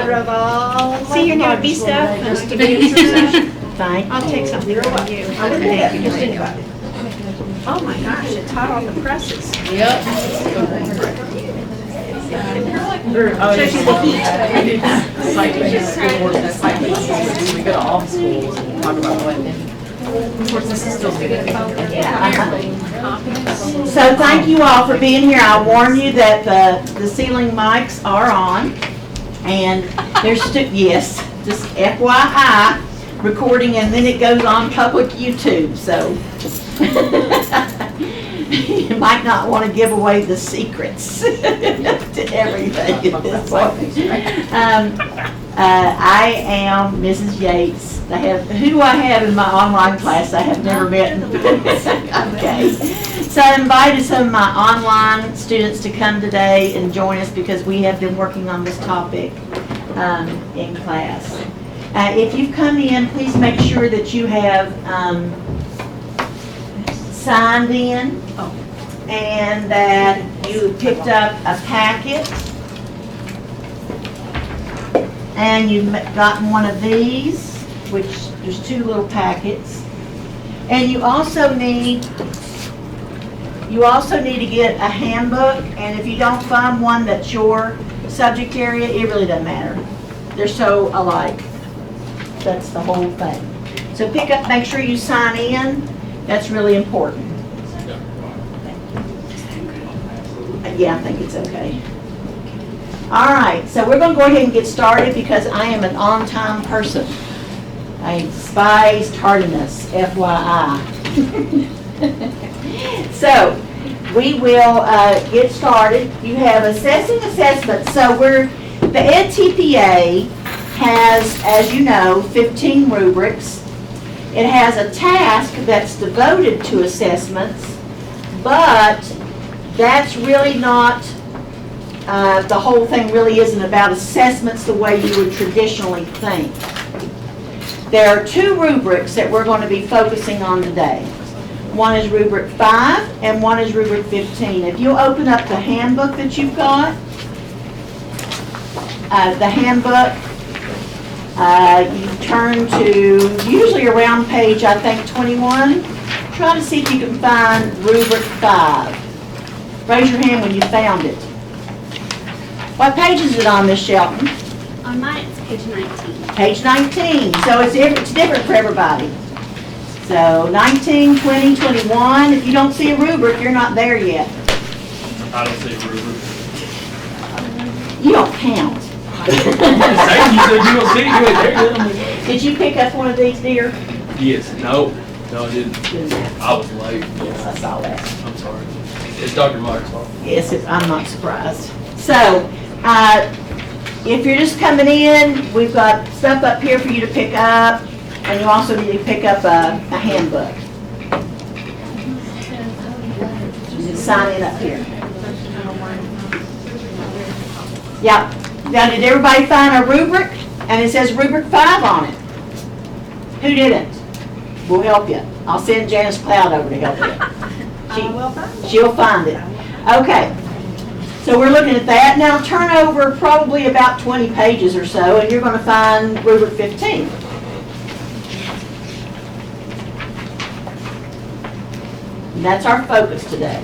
mother of all senior UAB stuff. Just to be introduced. Thank I'll take something from you. I would Thank have you. just think about it. Oh my gosh, it's hot on the presses. Yep. Shows you the heat. We go to all the schools and talk about what. Of course, this is still good. So thank you all for being here. I warn you that the ceiling mics are on, and there's yes, just FYI, recording, and then it goes on public YouTube. So you might not want to give away the secrets to everything at this point. I am Mrs. Yates. Who I have in my online class I have never met. Okay. So I invited some of my online students to come today and join us because we have been working on this topic in class. If you've come in, please make sure that you have signed in and that you picked up a packet and you've gotten one of these, which there's two little packets. And you also need to get a handbook, and if you don't find one that's your subject area, it really doesn't matter. They're so alike. That's the whole thing. So make sure you sign in. That's really important. Yeah, I think it's okay. All right, so we're going to go ahead and get started because I am an on-time person. I despise tardiness, FYI. So we will get started. You have assessing assessment. So the edTPA has, as you know, 15 rubrics. It has a task that's devoted to assessments, but that's really not, the whole thing really isn't about assessments the way you would traditionally think. There are two rubrics that we're going to be focusing on today. One is rubric 5 and one is rubric 15. If you'll open up the handbook that you've got, the handbook, you turn to usually around page, I think, 21. Try to see if you can find rubric 5. Raise your hand when you found it. What page is it on, Miss Shelton? On mine, it's page 19. Page 19. So it's different for everybody. So 19, 20, 21. If you don't see a rubric, you're not there yet. I don't see a rubric. You don't count. You said you don't see it. You ain't there yet. Did you pick up one of these, dear? Yes. No, I didn't. I was late. Yes, I saw that. I'm sorry. It's Dr. Meyer's fault. Yes, I'm not surprised. So, if you're just coming in, we've got stuff up here for you to pick up, and you also need to pick up a handbook. You can sign in up here. Yeah. Now, did everybody find a rubric? And it says rubric 5 on it. Who didn't? We'll help you. I'll send Janice Cloud over to help you. She'll find it. Okay. So we're looking at that. Now turn over probably about 20 pages or so, and you're going to find rubric 15. And that's our focus today.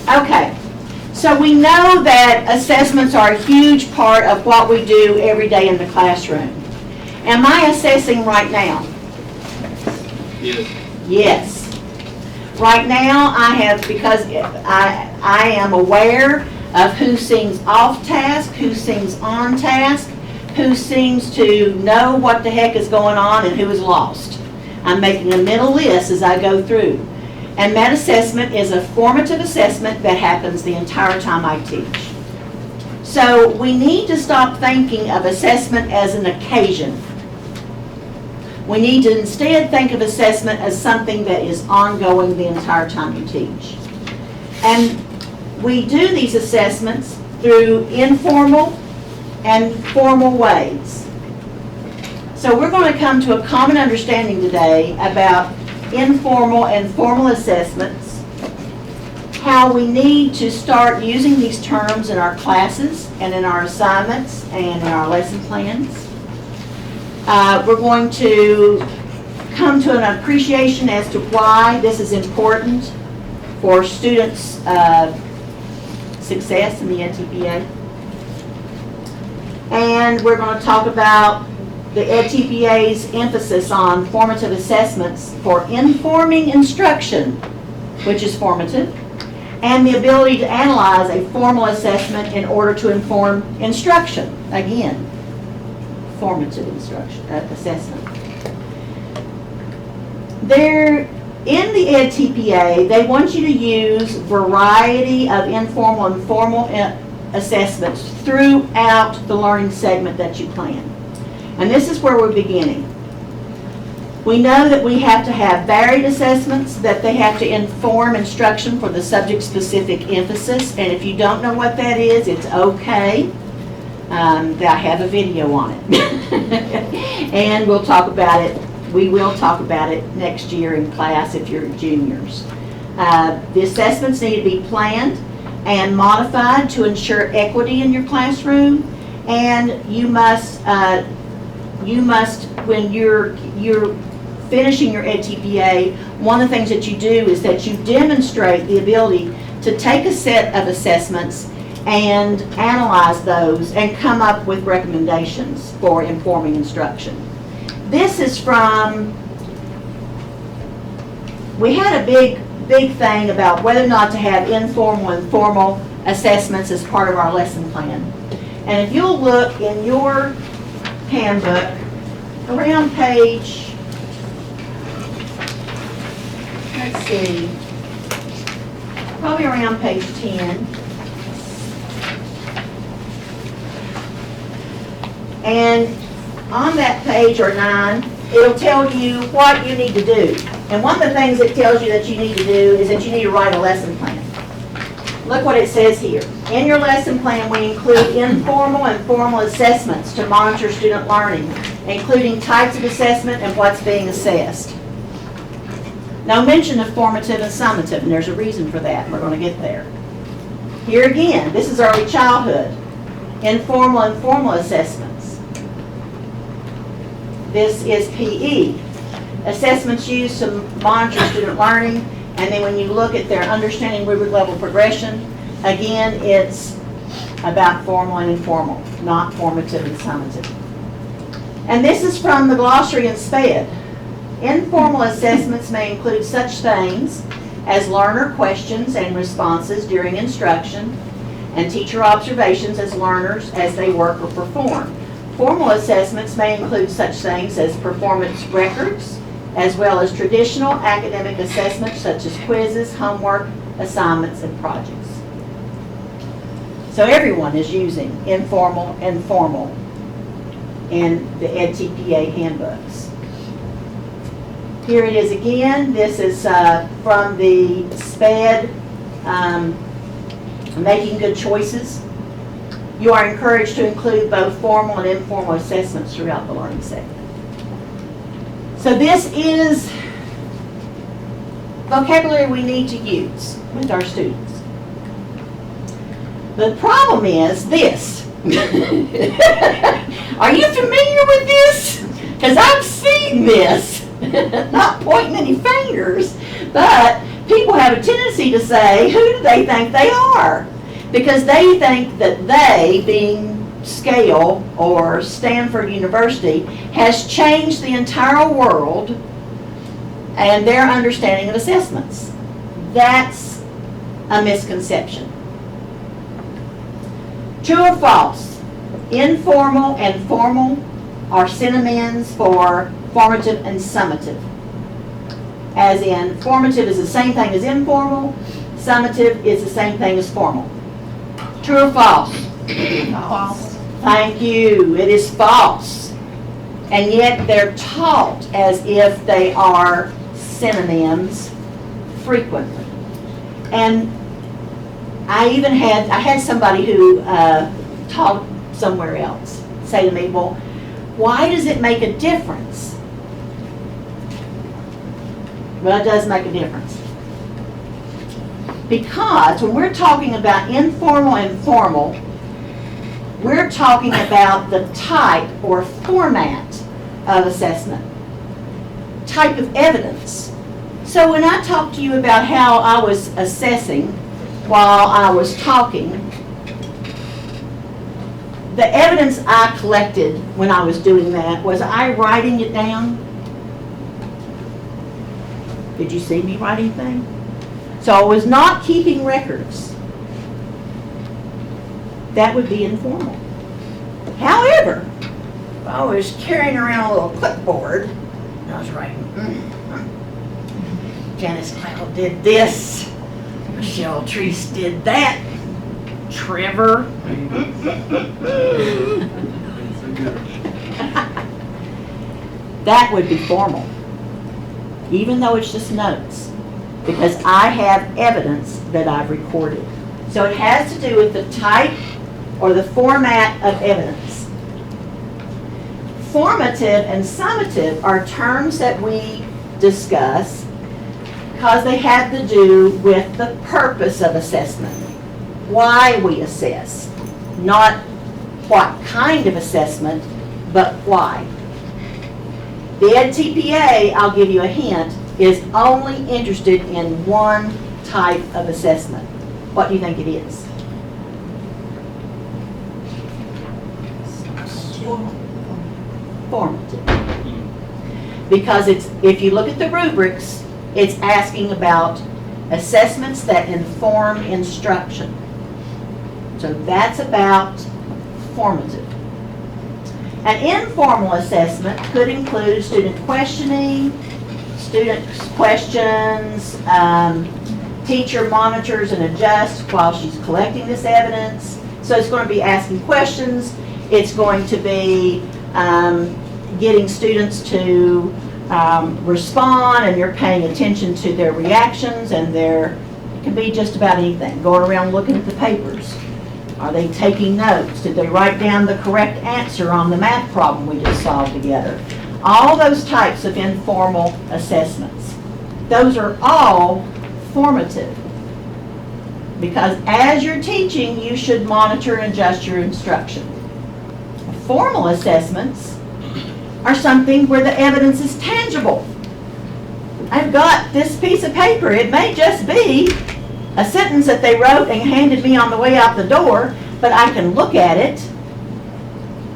Okay. So we know that assessments are a huge part of what we do every day in the classroom. Am I assessing right now? Yes. Yes. Right now I have, because I am aware of who seems off task, who seems on task, who seems to know what the heck is going on, and who is lost. I'm making a mental list as I go through. And that assessment is a formative assessment that happens the entire time I teach. So we need to stop thinking of assessment as an occasion. We need to instead think of assessment as something that is ongoing the entire time you teach. And we do these assessments through informal and formal ways. So we're going to come to a common understanding today about informal and formal assessments, how we need to start using these terms in our classes and in our assignments and in our lesson plans. We're going to come to an appreciation as to why this is important for students' success in the edTPA. And we're going to talk about the edTPA's emphasis on formative assessments for informing instruction, which is formative, and the ability to analyze a formal assessment in order to inform instruction. Again, formative instruction, assessment. In the edTPA, they want you to use variety of informal and formal assessments throughout the learning segment that you plan. And this is where we're beginning. We know that we have to have varied assessments, that they have to inform instruction for the subject-specific emphasis, and if you don't know what that is, it's okay. I have a video on it. And we'll talk about it. We will talk about it next year in class if you're juniors. The assessments need to be planned and modified to ensure equity in your classroom, and you must when you're finishing your edTPA, one of the things that you do is that you demonstrate the ability to take a set of assessments and analyze those and come up with recommendations for informing instruction. This is from, we had a big thing about whether or not to have informal and formal assessments as part of our lesson plan. And if you'll look in your handbook, around page, let's see, probably around page 10. And on that page, or 9, it'll tell you what you need to do. And one of the things it tells you that you need to do is that you need to write a lesson plan. Look what it says here. In your lesson plan, we include informal and formal assessments to monitor student learning, including types of assessment and what's being assessed. No mention of formative and summative, and there's a reason for that, and we're going to get there. Here again, this is early childhood. Informal and formal assessments. This is PE. Assessments used to monitor student learning, and then when you look at their understanding rubric level progression, again, it's about formal and informal, not formative and summative. And this is from the glossary in SPED. Informal assessments may include such things as learner questions and responses during instruction, and teacher observations as learners as they work or perform. Formal assessments may include such things as performance records, as well as traditional academic assessments such as quizzes, homework, assignments, and projects. So everyone is using informal and formal in the edTPA handbooks. Here it is again. This is from the SPED, Making Good Choices. You are encouraged to include both formal and informal assessments throughout the learning segment. So this is vocabulary we need to use with our students. The problem is this. Are you familiar with this? Because I've seen this. Not pointing any fingers, but people have a tendency to say, who do they think they are? Because they think that they, being Scale or Stanford University, has changed the entire world and their understanding of assessments. That's a misconception. True or false? Informal and formal are synonyms for formative and summative. As in, formative is the same thing as informal, summative is the same thing as formal. True or false? False. Thank you. It is false. And yet they're taught as if they are synonyms frequently. And I had somebody who taught somewhere else say to me, well, why does it make a difference Well, it does make a difference. Because when we're talking about informal and formal, we're talking about the type or format of assessment, type of evidence. So when I talk to you about how I was assessing while I was talking, the evidence I collected when I was doing that, was I writing it down? Did you see me write anything? So I was not keeping records. That would be informal. However, if I was carrying around a little clipboard, and I was writing, Janice Cloud did this, Michelle Treese did that, Trevor. That would be formal, even though it's just notes, because I have evidence that I've recorded. So it has to do with the type or the format of evidence. Formative and summative are terms that we discuss because they have to do with the purpose of assessment, why we assess, not what kind of assessment, but why. The edTPA, I'll give you a hint, is only interested in one type of assessment. What do you think it is? Formative. Because if you look at the rubrics, it's asking about assessments that inform instruction. So that's about formative. An informal assessment could include student questioning, student questions, teacher monitors and adjusts while she's collecting this evidence. So it's going to be asking questions. It's going to be getting students to respond, and you're paying attention to their reactions, and it can be just about anything. Going around looking at the papers. Are they taking notes? Did they write down the correct answer on the math problem we just solved together? All those types of informal assessments. Those are all formative. Because as you're teaching, you should monitor and adjust your instruction. Formal assessments are something where the evidence is tangible. I've got this piece of paper. It may just be a sentence that they wrote and handed me on the way out the door, but I can look at it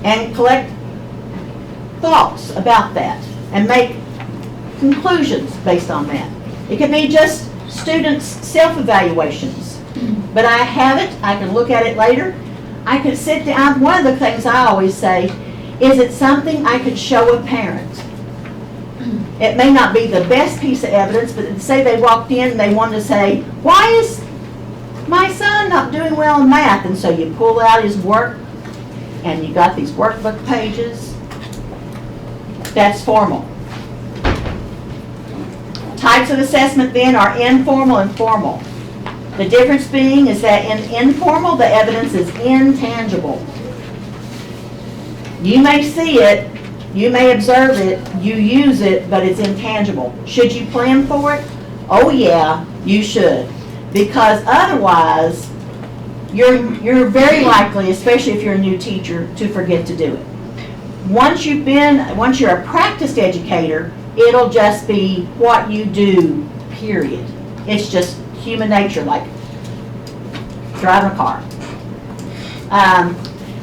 and collect thoughts about that and make conclusions based on that. It can be just students' self-evaluations, but I have it. I can look at it later. I could sit down. One of the things I always say, is it something I could show a parent? It may not be the best piece of evidence, but say they walked in and they wanted to say, why is my son not doing well in math? And so you pull out his work and you got these workbook pages. That's formal. Types of assessment then are informal and formal. The difference being is that in informal, the evidence is intangible. You may see it, you may observe it, you use it, but it's intangible. Should you plan for it? Oh yeah, you should. Because otherwise, you're very likely, especially if you're a new teacher, to forget to do it. Once you're a practiced educator, it'll just be what you do, period. It's just human nature, like driving a car.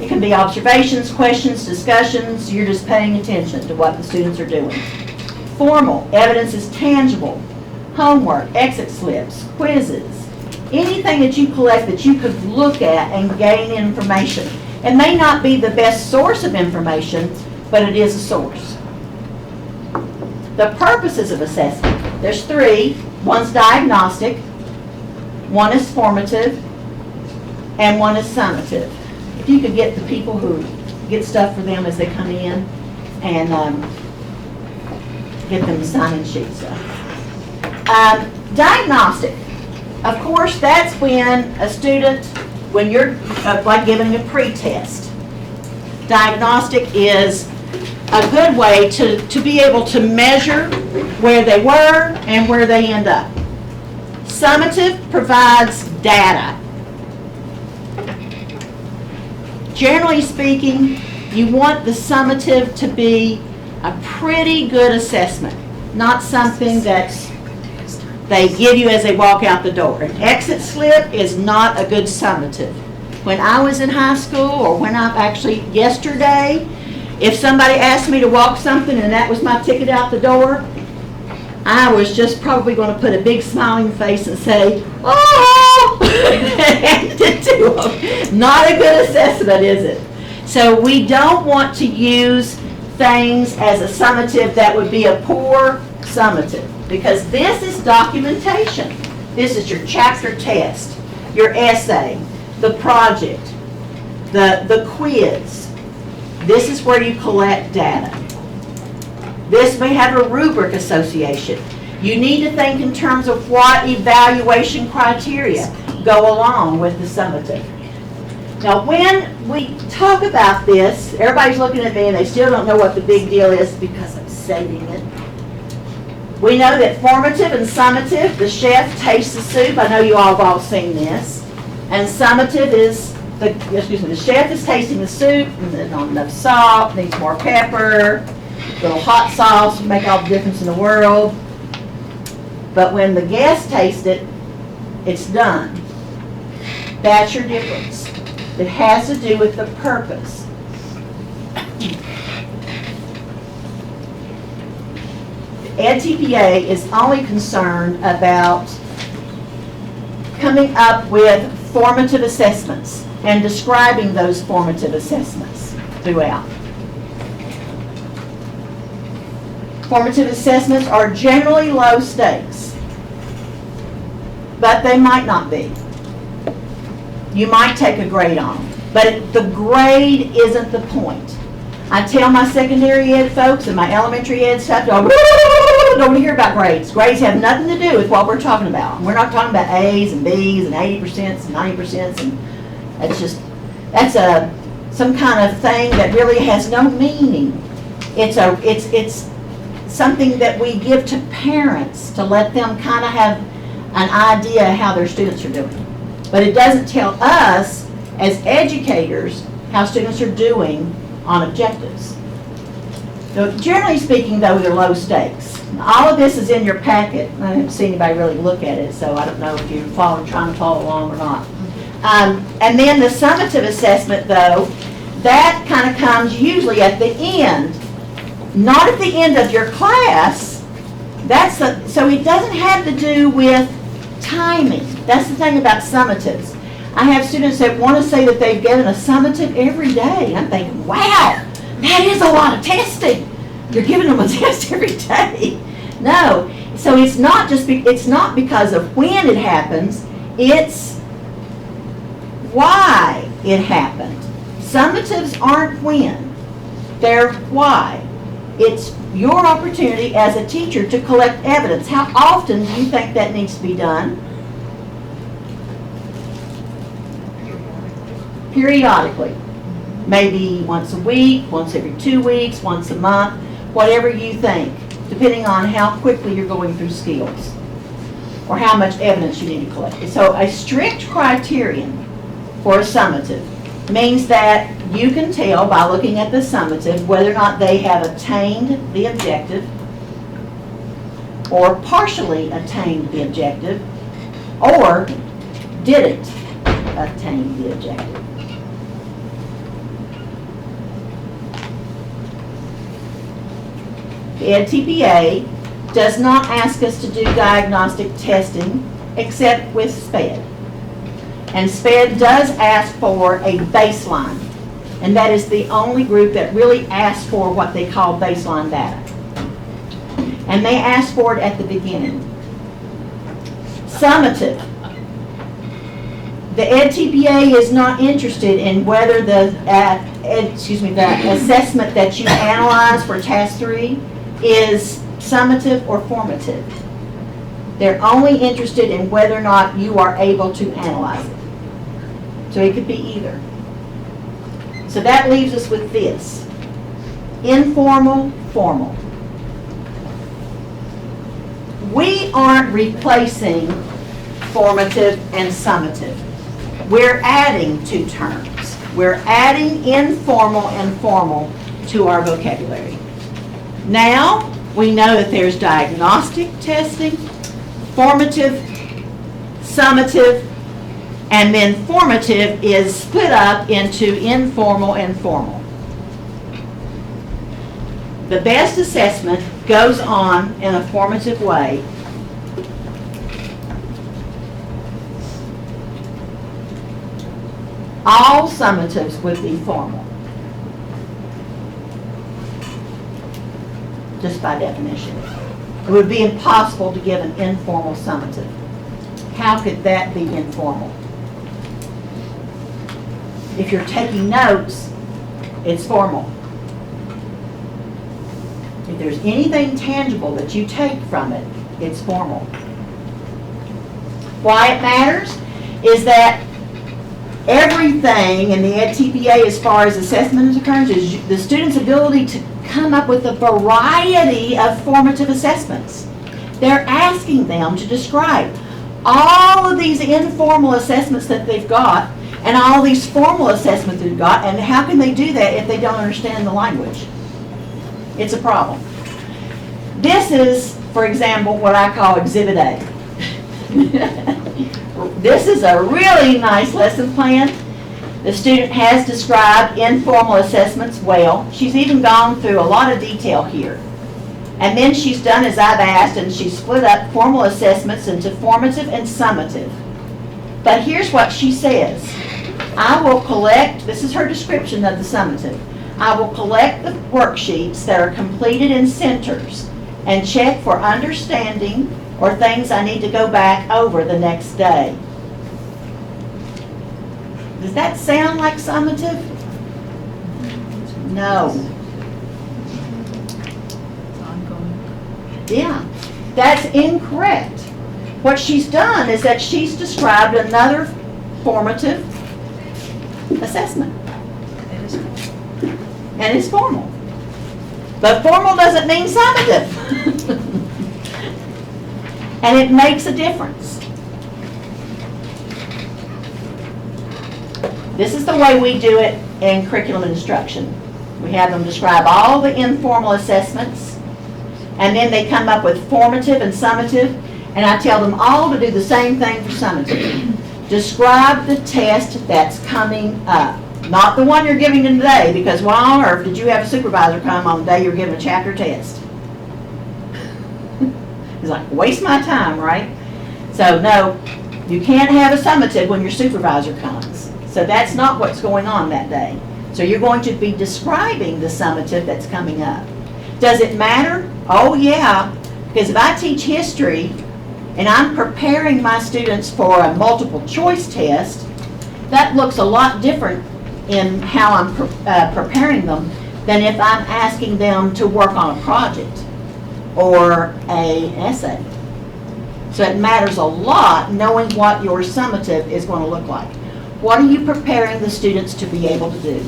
It can be observations, questions, discussions. You're just paying attention to what the students are doing. Formal, evidence is tangible. Homework, exit slips, quizzes, anything that you collect that you could look at and gain information. It may not be the best source of information, but it is a source. The purposes of assessment, there's three. One's diagnostic, one is formative, and one is summative. If you could get the people who get stuff for them as they come in and get them the sign-in sheets. Diagnostic. Of course, that's when a student, when you're like giving a pre-test. Diagnostic is a good way to be able to measure where they were and where they end up. Summative provides data. Generally speaking, you want the summative to be a pretty good assessment, not something that they give you as they walk out the door. An exit slip is not a good summative. When I was in high school, or when I'm actually yesterday, if somebody asked me to walk something and that was my ticket out the door, I was just probably going to put a big smiling face and say, oh, hand it to them. Not a good assessment, is it? So we don't want to use things as a summative that would be a poor summative, because this is documentation. This is your chapter test, your essay, the project, the quiz. This is where you collect data. This may have a rubric association. You need to think in terms of what evaluation criteria go along with the summative. Now, when we talk about this, everybody's looking at me and they still don't know what the big deal is because I'm saving it. We know that formative and summative, the chef tastes the soup. I know you all have all seen this. And summative is, the chef is tasting the soup, and then not enough salt, needs more pepper, a little hot sauce, make all the difference in the world. But when the guests taste it, it's done. That's your difference. It has to do with the purpose. edTPA is only concerned about coming up with formative assessments and describing those formative assessments throughout. Formative assessments are generally low stakes, but they might not be. You might take a grade on them, but the grade isn't the point. I tell my secondary ed folks and my elementary ed staff, don't want to hear about grades. Grades have nothing to do with what we're talking about. We're not talking about A's and B's and 80% and 90%, and that's some kind of thing that really has no meaning. It's something that we give to parents to let them kind of have an idea how their students are doing. But it doesn't tell us as educators how students are doing on objectives. So generally speaking, though, they're low stakes. All of this is in your packet. I haven't seen anybody really look at it, so I don't know if you're trying to follow along or not. And then the summative assessment, though, that kind of comes usually at the end, not at the end of your class. So it doesn't have to do with timing. That's the thing about summatives. I have students that want to say that they've given a summative every day. I'm thinking, wow, that is a lot of testing. You're giving them a test every day. No, so it's not because of when it happens, it's why it happened. Summatives aren't when, they're why. It's your opportunity as a teacher to collect evidence. How often do you think that needs to be done? Periodically. Maybe once a week, once every 2 weeks, once a month, whatever you think, depending on how quickly you're going through skills or how much evidence you need to collect. So a strict criterion for a summative means that you can tell by looking at the summative whether or not they have attained the objective or partially attained the objective or didn't attain the objective. The edTPA does not ask us to do diagnostic testing except with SPED. And SPED does ask for a baseline. And that is the only group that really asks for what they call baseline data. And they ask for it at the beginning. Summative. The edTPA is not interested in whether the assessment that you analyze for task 3 is summative or formative. They're only interested in whether or not you are able to analyze it. So it could be either. So that leaves us with this. informal, formal. We aren't replacing formative and summative. We're adding two terms. We're adding informal and formal to our vocabulary. Now, we know that there's diagnostic testing, formative, summative, and then formative is split up into informal and formal. The best assessment goes on in a formative way. All summatives would be formal, just by definition. It would be impossible to give an informal summative. How could that be informal? If you're taking notes, it's formal. If there's anything tangible that you take from it, it's formal. Why it matters is that everything in the edTPA as far as assessment is concerned is the student's ability to come up with a variety of formative assessments. They're asking them to describe all of these informal assessments that they've got and all these formal assessments they've got, and how can they do that if they don't understand the language? It's a problem. This is, for example, what I call Exhibit A. This is a really nice lesson plan. The student has described informal assessments well. She's even gone through a lot of detail here. And then she's done as I've asked, and she's split up formal assessments into formative and summative. But here's what she says. I will collect, this is her description of the summative, I will collect the worksheets that are completed in centers and check for understanding or things I need to go back over the next day. Does that sound like summative? No. Yeah, that's incorrect. What she's done is that she's described another formative assessment. And it's formal. But formal doesn't mean summative. And it makes a difference. This is the way we do it in curriculum instruction. We have them describe all the informal assessments, and then they come up with formative and summative, and I tell them all to do the same thing for summative. Describe the test that's coming up. Not the one you're giving them today, because why on earth did you have a supervisor come on the day you're giving a chapter test? It's like, waste my time, right? So no, you can't have a summative when your supervisor comes. So that's not what's going on that day. So you're going to be describing the summative that's coming up. Does it matter? Oh yeah, because if I teach history and I'm preparing my students for a multiple choice test, that looks a lot different in how I'm preparing them than if I'm asking them to work on a project or an essay. So it matters a lot knowing what your summative is going to look like. What are you preparing the students to be able to do?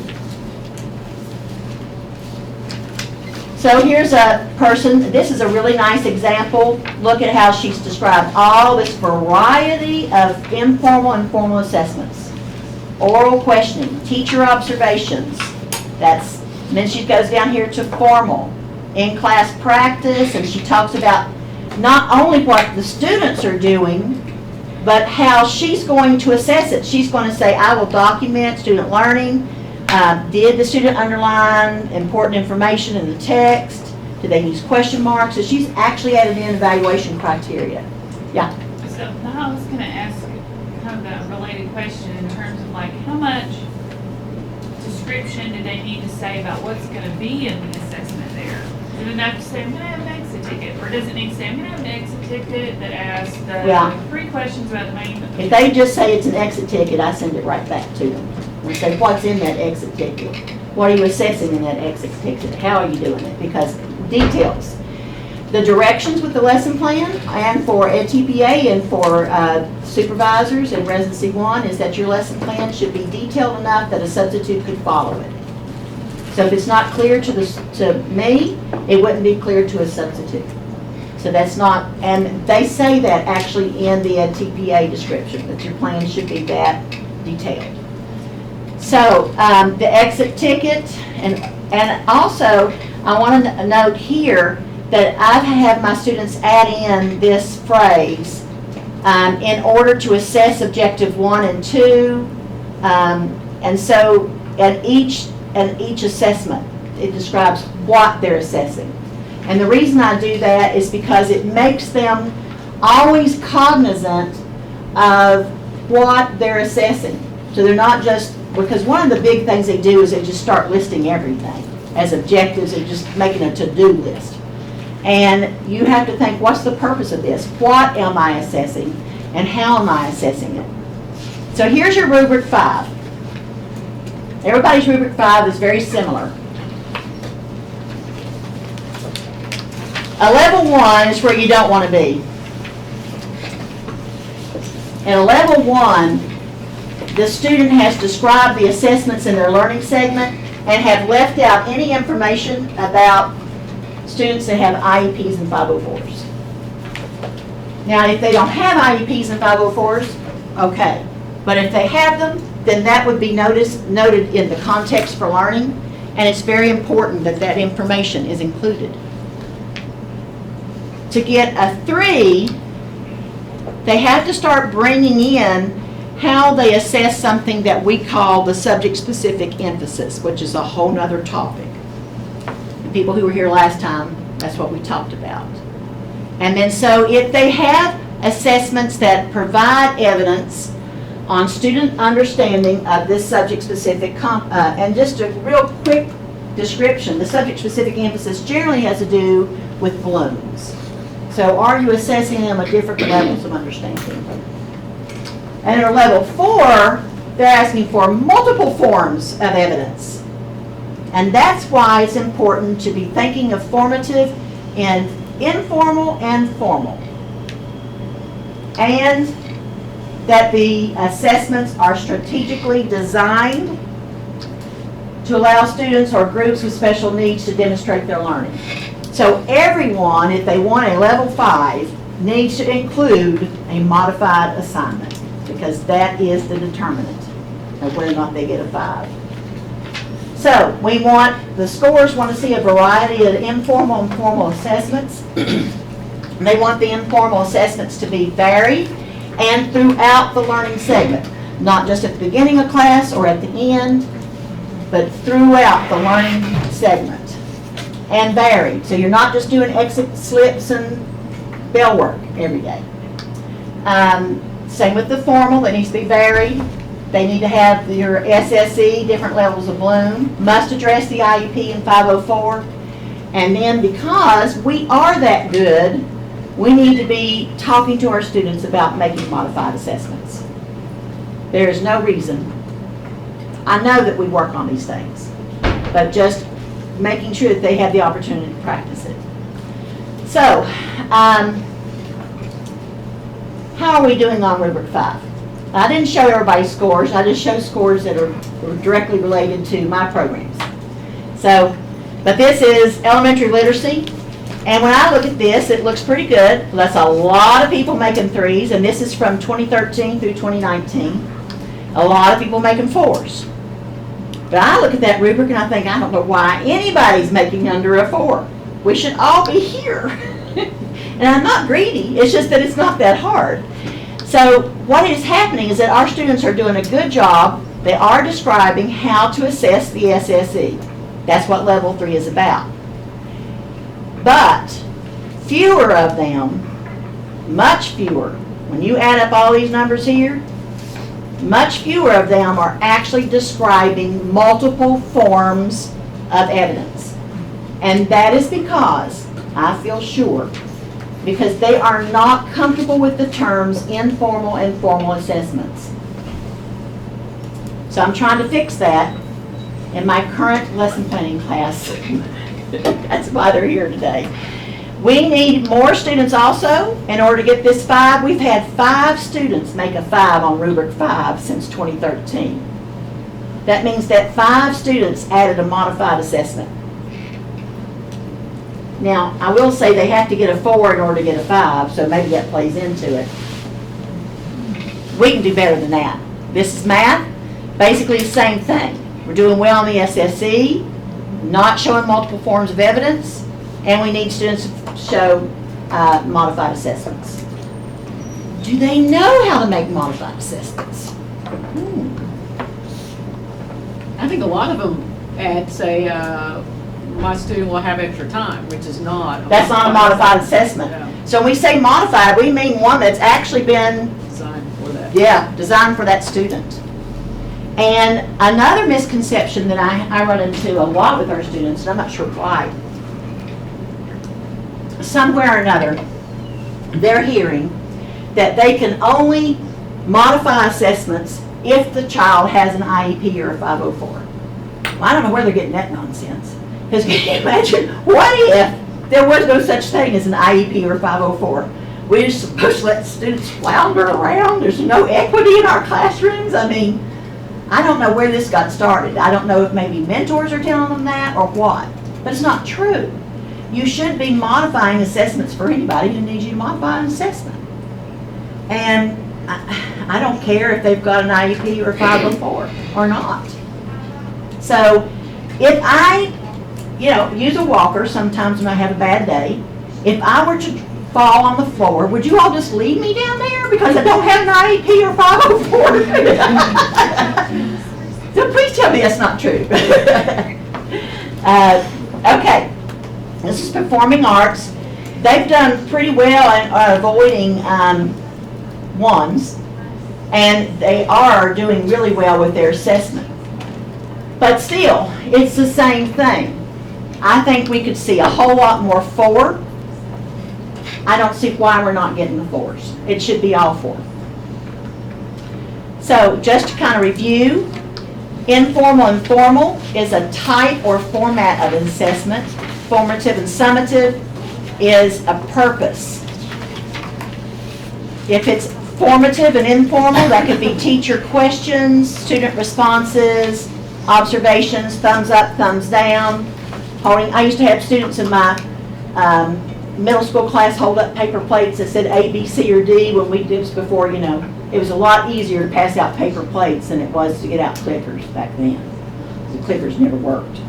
So here's a person, this is a really nice example. Look at how she's described all this variety of informal and formal assessments. Oral questioning, teacher observations, and then she goes down here to formal, in-class practice, and she talks about not only what the students are doing, but how she's going to assess it. She's going to say, I will document student learning. Did the student underline important information in the text? Did they use question marks? So she's actually added in evaluation criteria. Yeah? So now I was going to ask kind of a related question in terms of like how much description do they need to say about what's going to be in the assessment there? Do they have to say, I'm going to have an exit ticket? Or does it need to say, I'm going to have an exit ticket that asks the 3 questions about the main? If they just say it's an exit ticket, I send it right back to them. And say, what's in that exit ticket? What are you assessing in that exit ticket? How are you doing it? Because details. The directions with the lesson plan and for edTPA and for supervisors in Residency 1 is that your lesson plan should be detailed enough that a substitute could follow it. So if it's not clear to me, it wouldn't be clear to a substitute. So that's not, and they say that actually in the edTPA description, that your plan should be that detailed. So the exit ticket, and also I want to note here that I've had my students add in this phrase in order to assess objective 1 and 2, and so at each assessment, it describes what they're assessing. And the reason I do that is because it makes them always cognizant of what they're assessing. So they're not just, because one of the big things they do is they just start listing everything as objectives and just making a to-do list. And you have to think, what's the purpose of this? What am I assessing? And how am I assessing it? So here's your rubric 5. Everybody's rubric 5 is very similar. A level 1 is where you don't want to be. In a level 1, the student has described the assessments in their learning segment and have left out any information about students that have IEPs and 504s. Now, if they don't have IEPs and 504s, okay. But if they have them, then that would be noted in the context for learning, and it's very important that that information is included. To get a 3, they have to start bringing in how they assess something that we call the subject-specific emphasis, which is a whole nother topic. The people who were here last time, that's what we talked about. And then so if they have assessments that provide evidence on student understanding of this subject-specific, and just a real quick description, the subject-specific emphasis generally has to do with balloons. So are you assessing them at different levels of understanding? And at level 4, they're asking for multiple forms of evidence. And that's why it's important to be thinking of formative in informal and formal. And that the assessments are strategically designed to allow students or groups with special needs to demonstrate their learning. So everyone, if they want a level 5, needs to include a modified assignment, because that is the determinant of whether or not they get a 5. So the scores want to see a variety of informal and formal assessments. They want the informal assessments to be varied and throughout the learning segment, not just at the beginning of class or at the end, but throughout the learning segment. And varied. So you're not just doing exit slips and bell work every day. Same with the formal, it needs to be varied. They need to have your SSE, different levels of bloom, must address the IEP and 504. And then because we are that good, we need to be talking to our students about making modified assessments. There is no reason. I know that we work on these things, but just making sure that they have the opportunity to practice it. So, how are we doing on rubric 5? I didn't show everybody's scores. I just showed scores that are directly related to my programs. So, but this is elementary literacy. And when I look at this, it looks pretty good. That's a lot of people making 3s, and this is from 2013 through 2019. A lot of people making 4s. But I look at that rubric and I think, I don't know why anybody's making under a 4. We should all be here. And I'm not greedy, it's just that it's not that hard. So what is happening is that our students are doing a good job. They are describing how to assess the SSE. That's what level 3 is about. But fewer of them, much fewer, when you add up all these numbers here, much fewer of them are actually describing multiple forms of evidence. And that is because, I feel sure, because they are not comfortable with the terms informal and formal assessments. So I'm trying to fix that in my current lesson planning class. That's why they're here today. We need more students also in order to get this 5. We've had 5 students make a 5 on rubric 5 since 2013. That means that 5 students added a modified assessment. Now, I will say they have to get a 4 in order to get a 5, so maybe that plays into it. We can do better than that. This is math, basically the same thing. We're doing well on the SSE, not showing multiple forms of evidence, and we need students to show modified assessments. Do they know how to make modified assessments? I think a lot of them add, say, my student will have extra time, which is not. That's not a modified assessment. Yeah. So when we say modified, we mean one that's actually been, Designed for that. designed for that student. And another misconception that I run into a lot with our students, and I'm not sure why, somewhere or another, they're hearing that they can only modify assessments if the child has an IEP or a 504. Well, I don't know where they're getting that nonsense. Because can you imagine, what if there was no such thing as an IEP or 504? We're just supposed to let students flounder around? There's no equity in our classrooms? I mean, I don't know where this got started. I don't know if maybe mentors are telling them that or what. But it's not true. You should be modifying assessments for anybody who needs you to modify an assessment. And I don't care if they've got an IEP or 504 or not. So if I, use a walker sometimes when I have a bad day, if I were to fall on the floor, would you all just leave me down there because I don't have an IEP or 504? So please tell me that's not true. Okay, this is performing arts. They've done pretty well in avoiding ones, and they are doing really well with their assessment. But still, it's the same thing. I think we could see a whole lot more 4. I don't see why we're not getting the 4s. It should be all 4. So just to kind of review, informal and formal is a type or format of an assessment. Formative and summative is a purpose. If it's formative and informal, that could be teacher questions, student responses, observations, thumbs up, thumbs down. I used to have students in my middle school class hold up paper plates that said A, B, C, or D when we did this before, it was a lot easier to pass out paper plates than it was to get out clickers back then. The clickers never worked.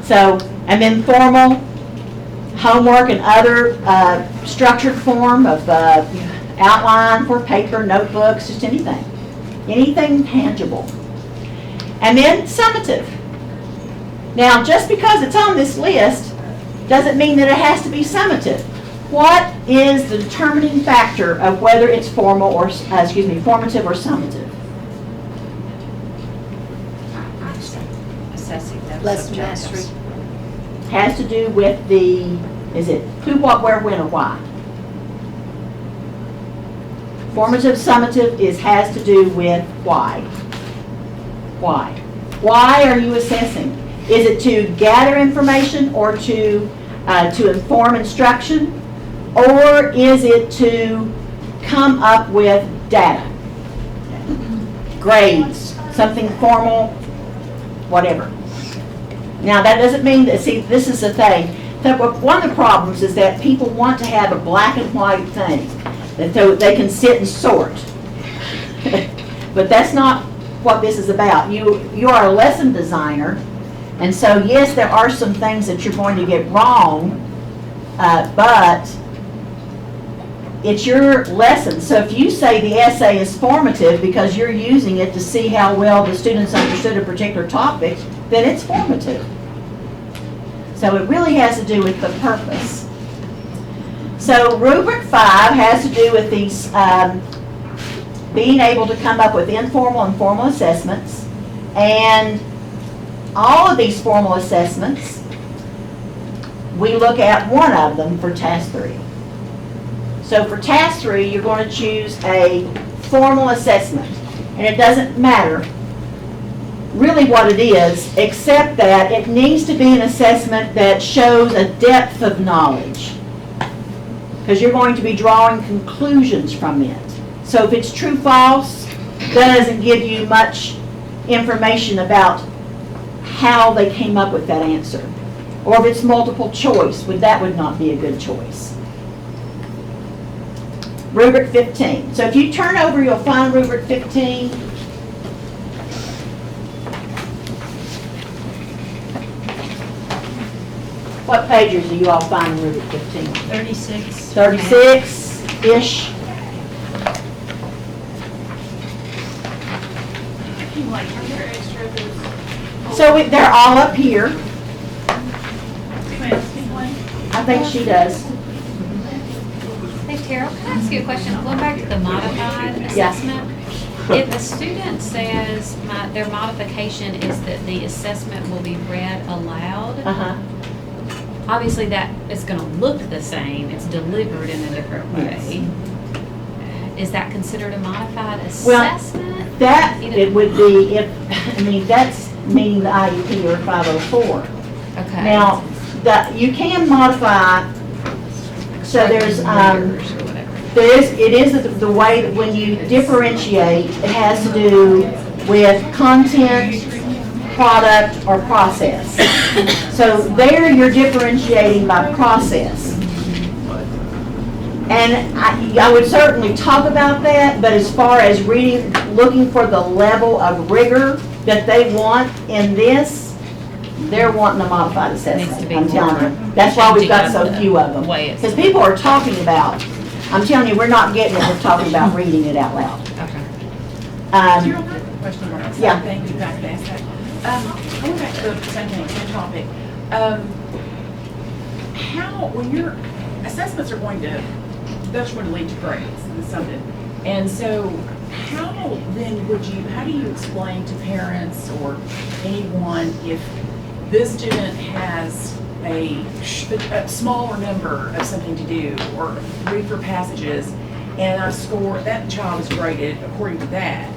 So, and then formal, homework and other structured form of outline for paper, notebooks, just anything. Anything tangible. And then summative. Now, just because it's on this list doesn't mean that it has to be summative. What is the determining factor of whether it's formal or, formative or summative? Assessing those Lesson objectives. mastery. Has to do with the, is it who, what, where, when, or why? Formative, summative has to do with why. Why? Why are you assessing? Is it to gather information or to inform instruction? Or is it to come up with data? Grades, something formal, whatever. Now that doesn't mean that, see, this is the thing. One of the problems is that people want to have a black and white thing that they can sit and sort. But that's not what this is about. You are a lesson designer, and so yes, there are some things that you're going to get wrong, but it's your lesson. So if you say the essay is formative because you're using it to see how well the students understood a particular topic, then it's formative. So it really has to do with the purpose. So rubric 5 has to do with these being able to come up with informal and formal assessments, and all of these formal assessments, we look at one of them for task 3. So for task 3, you're going to choose a formal assessment, and it doesn't matter really what it is, except that it needs to be an assessment that shows a depth of knowledge, because you're going to be drawing conclusions from it. So if it's true, false, that doesn't give you much information about how they came up with that answer. Or if it's multiple choice, that would not be a good choice. Rubric 15. So if you turn over, you'll find Rubric 15. What pages do you all find in Rubric 15? 36. 36-ish. Like, are there extra of those? So they're all up here. Can I ask you one? I think she does. Hey Terrell, can I ask you a question? Going back to the modified assessment, if a student says their modification is that the assessment will be read aloud, Uh-huh. obviously that is going to look the same, it's delivered in a different way. Is that considered a modified assessment? That, it would be if, I mean, that's meaning the IEP or 504. Okay. Now, you can modify, so there's, it is the way that when you differentiate, it has to do with content, product, or process. So there you're differentiating by process. And I would certainly talk about that, but as far as reading, looking for the level of rigor that they want in this, they're wanting a modified assessment, I'm telling you. That's why we've got so few of them. Because people are talking about, I'm telling you, we're not getting it, we're talking about reading it out loud. Okay. Question mark. Yeah. Thank you, guys, for asking that. Going back to the same thing, same topic. How, when your assessments are going to, that's going to lead to grades and something. And so how then would you, how do you explain to parents or anyone if this student has a smaller number of something to do or read for passages and I score, that child is graded according to that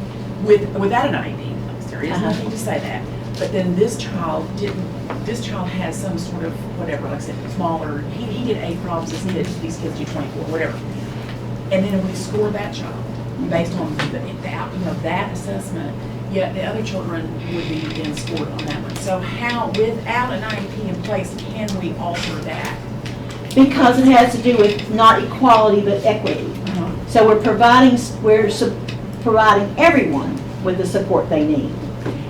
without an IEP. There is nothing to say that. But then this child has some sort of, whatever, like I said, smaller, he did 8 problems, these kids do 24, whatever. And then we score that child based on that assessment, yet the other children would be then scored on that one. So how, without an IEP in place, can we alter that? Because it has to do with not equality but equity. So we're providing everyone with the support they need.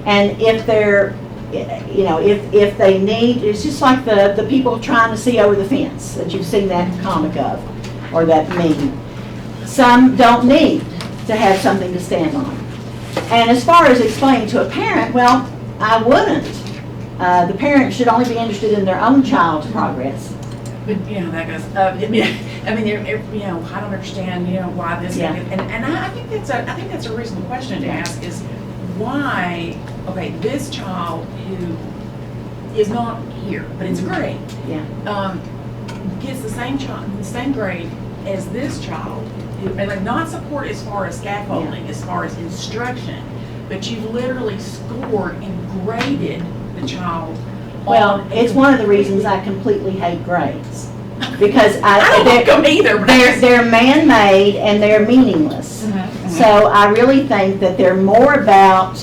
And if they're, if they need, it's just like the people trying to see over the fence that you've seen that comic of, or that meme. Some don't need to have something to stand on. And as far as explaining to a parent, well, I wouldn't. The parent should only be interested in their own child's progress. But, that goes, I don't understand, why this, Yeah. and I think that's a reasonable question to ask is why, okay, this child who is not here, but it's a grade, gets the same grade as this child, and like not support as far as scaffolding, as far as instruction, but you've literally scored and graded the child. Well, it's one of the reasons I completely hate grades. Because I don't like them either. They're man-made and they're meaningless. So I really think that they're more about,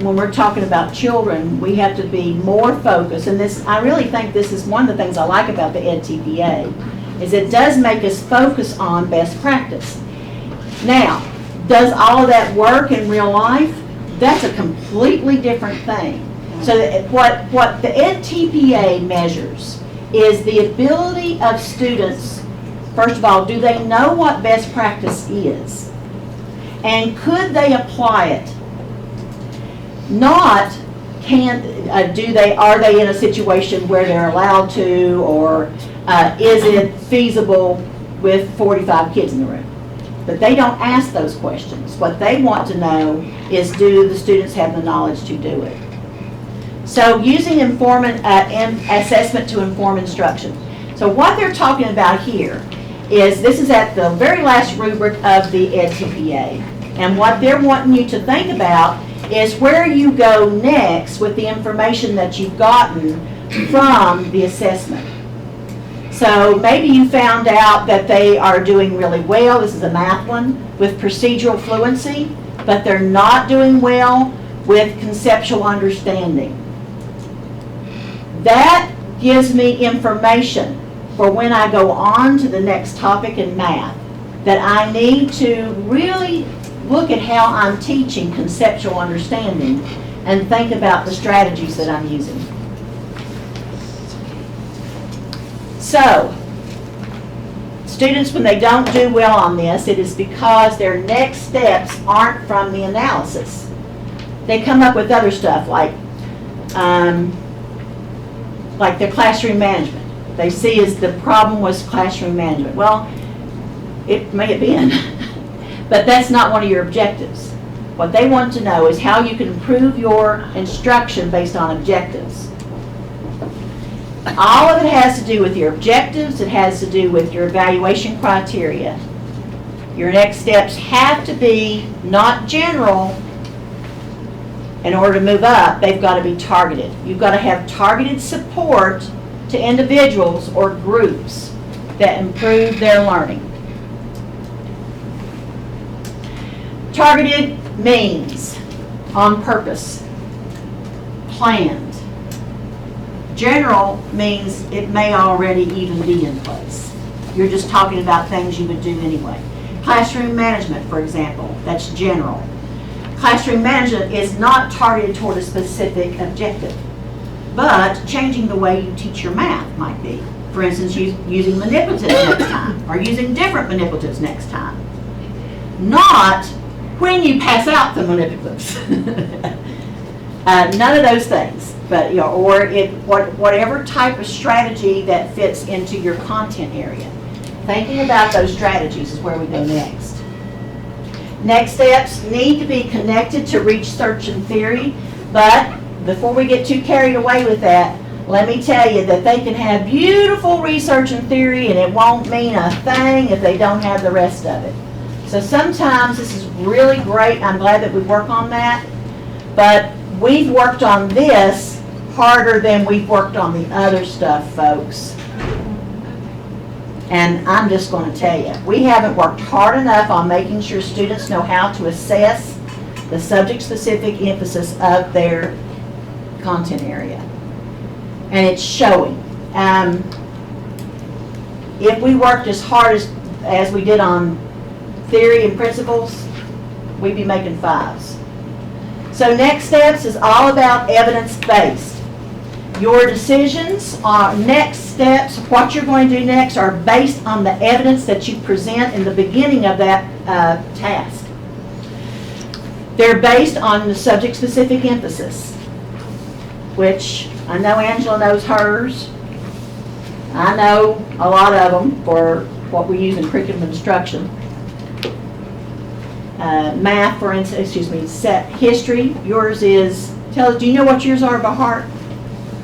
when we're talking about children, we have to be more focused. And I really think this is one of the things I like about the edTPA, is it does make us focus on best practice. Now, does all of that work in real life? That's a completely different thing. So what the edTPA measures is the ability of students, first of all, do they know what best practice is? And could they apply it? Not are they in a situation where they're allowed to, or is it feasible with 45 kids in the room? But they don't ask those questions. What they want to know is, do the students have the knowledge to do it? So using assessment to inform instruction. So what they're talking about here is, this is at the very last rubric of the edTPA. And what they're wanting you to think about is where you go next with the information that you've gotten from the assessment. So maybe you found out that they are doing really well, this is a math one, with procedural fluency. but they're not doing well with conceptual understanding. That gives me information for when I go on to the next topic in math, that I need to really look at how I'm teaching conceptual understanding and think about the strategies that I'm using. So, students, when they don't do well on this, it is because their next steps aren't from the analysis. They come up with other stuff like their classroom management. They see as the problem was classroom management. Well, it may have been, but that's not one of your objectives. What they want to know is how you can improve your instruction based on objectives. All of it has to do with your objectives. It has to do with your evaluation criteria. Your next steps have to be not general. In order to move up, they've got to be targeted. You've got to have targeted support to individuals or groups that improve their learning. Targeted means on purpose, planned. General means it may already even be in place. You're just talking about things you would do anyway. Classroom management, for example, that's general. Classroom management is not targeted toward a specific objective, but changing the way you teach your math might be. For instance, using manipulatives next time, or using different manipulatives next time. Not when you pass out the manipulatives. None of those things, but or whatever type of strategy that fits into your content area. Thinking about those strategies is where we go next. Next steps need to be connected to research and theory, but before we get too carried away with that, let me tell you that they can have beautiful research and theory and it won't mean a thing if they don't have the rest of it. So sometimes this is really great. I'm glad that we work on that, but we've worked on this harder than we've worked on the other stuff, folks. And I'm just going to tell you, we haven't worked hard enough on making sure students know how to assess the subject-specific emphasis of their content area. And it's showing. If we worked as hard as we did on theory and principles, we'd be making 5s. So next steps is all about evidence-based. Your decisions are next steps, what you're going to do next, are based on the evidence that you present in the beginning of that task. They're based on the subject-specific emphasis, which I know Angela knows hers. I know a lot of them for what we use in curriculum instruction. Math, for instance, set history. Yours is, do you know what yours are by heart?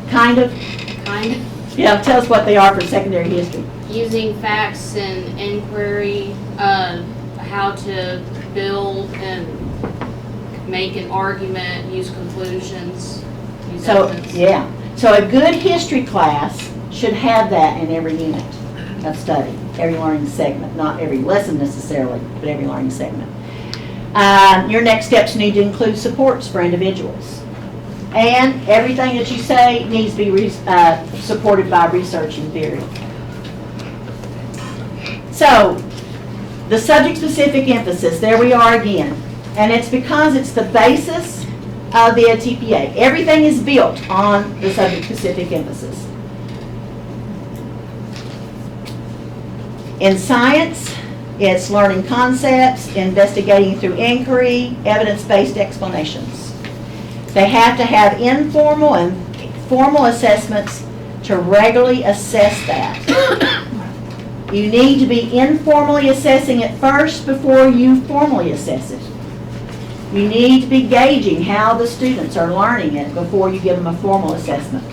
Kind of? Kind of. Yeah, tell us what they are for secondary history. Using facts and inquiry, how to build and make an argument, use conclusions, use evidence. Yeah. So a good history class should have that in every unit of study, every learning segment. Not every lesson necessarily, but every learning segment. Your next steps need to include supports for individuals. And everything that you say needs to be supported by research and theory. So, the subject-specific emphasis, there we are again. And it's because it's the basis of the edTPA. Everything is built on the subject-specific emphasis. In science, it's learning concepts, investigating through inquiry, evidence-based explanations. They have to have informal and formal assessments to regularly assess that. You need to be informally assessing it first before you formally assess it. You need to be gauging how the students are learning it before you give them a formal assessment.